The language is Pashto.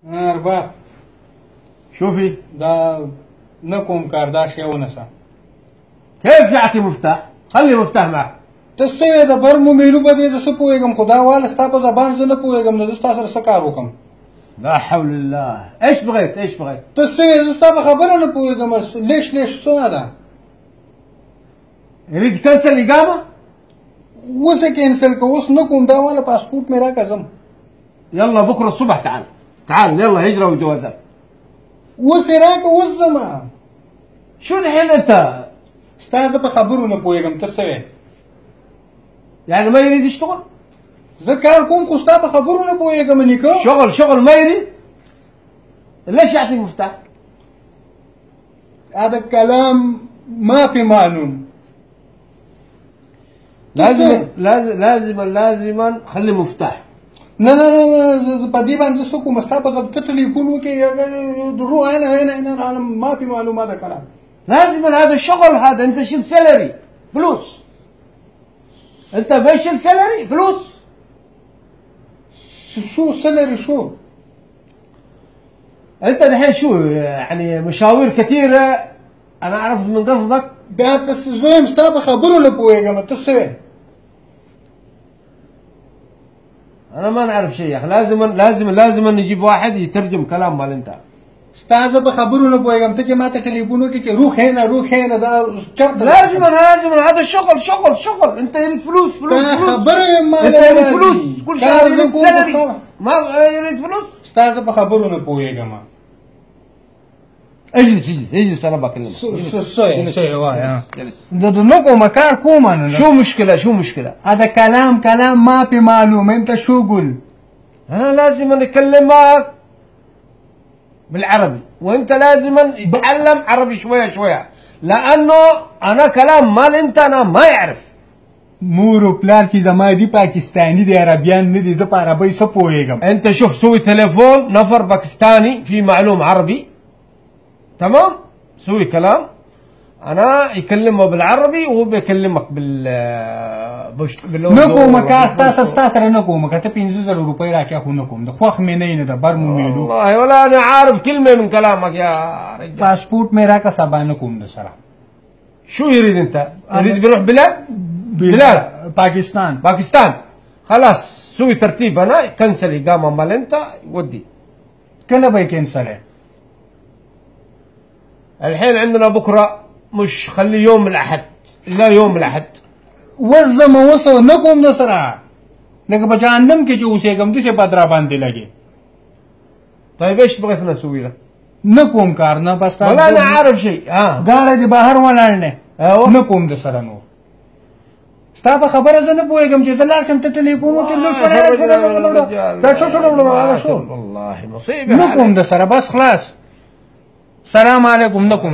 ارباب شوفي دا نقوم کار دا شی ونسه. كيف يعطي مفتاح؟ خلي مفتاح معك. ته څه د بر مو میلو په دې زه پوهېږم خو دا واله ستا په زبان زه نه پوهېږم نو زه ستا سره څه کار وکړم. لا حول الله. ايش بغيت؟ ايش بغيت؟ ته څه زه ستا په خبره نه پوهېږم. ليش ليش څه ده؟ يريد يكنسل الإقامة؟ اوس یې کینسل که اوس نه کوم دا واله پاسپورت مې راکړه ځم. يلا بكرة الصبح تعال. تعال يلا هجرة وجوازات. اوس یې راکړه اوس ځمه. شو الحين أنت؟ ستا زه په خبرو نه پوهېږم ته څه وې؟ يعني ما يريد يشتغل؟ زه کار کوم خو ستا په خبرو نه پوهېږم نیکه. شغل ما يريد؟ ليش يعطي المفتاح؟ هذا الكلام ما في معلوم. لازما خلي مفتاح. نه په دې باندې څه کوم ستا په ته ټلیفون وکړې روح هنا ما في معلوم هذا كلام. لازما هذا الشغل هذا انت شيل سالري فلوس. انت بشيل سالري فلوس. شو سالري شو؟ انت الحين شو يعني مشاوير كثيره انا اعرف من قصدك. دا تسويم ستا په خبرو نه پوهېږم ته څه وې؟ انا ما نعرف شيء يا اخي. لازم نجيب واحد يترجم كلام مال انت. ستا زه په خبرو نه پوهېږم ته چې ما ته ټلیفون وکړې چې روح هنا دا چرته. لازم هذا الشغل انت يريد فلوس. خبره یم انت يريد فلوس كل شهر يريد سالري ما يريد فلوس. ستا زه په خبرو نه پوهېږم. اجلس انا بكلمك. سوي واي جلس. نقوم كار كوما. شو مشكلة؟ هذا كلام ما في معلوم. انت شو قول؟ انا لازم اكلمك بالعربي وانت لازم تتعلم عربي شوية لانه انا كلام مال انت انا ما يعرف. مورو پلار کی زما دی پاکستانی دی عربيان نه دي زه په عربي څه پوهېږم. انت شوف سوي تليفون نفر باكستاني في معلوم عربي تمام. سوي كلام انا يكلمه بالعربي وهو بيكلمك نقوم کا ستا سره نقوم که ته 15000 روپۍ راکې خو نقوم د خوښ مې نه د بر مو میلو. والله ولا انا عارف كلمه من كلامك يا رجال. پاسپورت مې راکړه سبا نقوم د سره. شو يريد انت؟ يريد بيروح بلاد باكستان. خلاص سوي ترتيب انا كنسل اقامه مال انت ودي. كله بيكنسل. الحين عندنا بكره مش خلي يوم الاحد لا يوم الاحد. وزم وسو نقوم د سره لکه په جهنم کې چې اوسېږم داسې بدرا باندې لګي. طيب ايش تبغى نسوي له؟ نقوم کار نه بس. ولا انا عارف شيء. ګاړه دې بهر ولاړ نه. نقوم د سره نو. ستا په خبره زه نه پوهېږم چې زه لاړ شم ته ټلیفون وکړې دا شو والله مصيبه. نقوم د سره بس خلاص. سلام علیکم نقوم.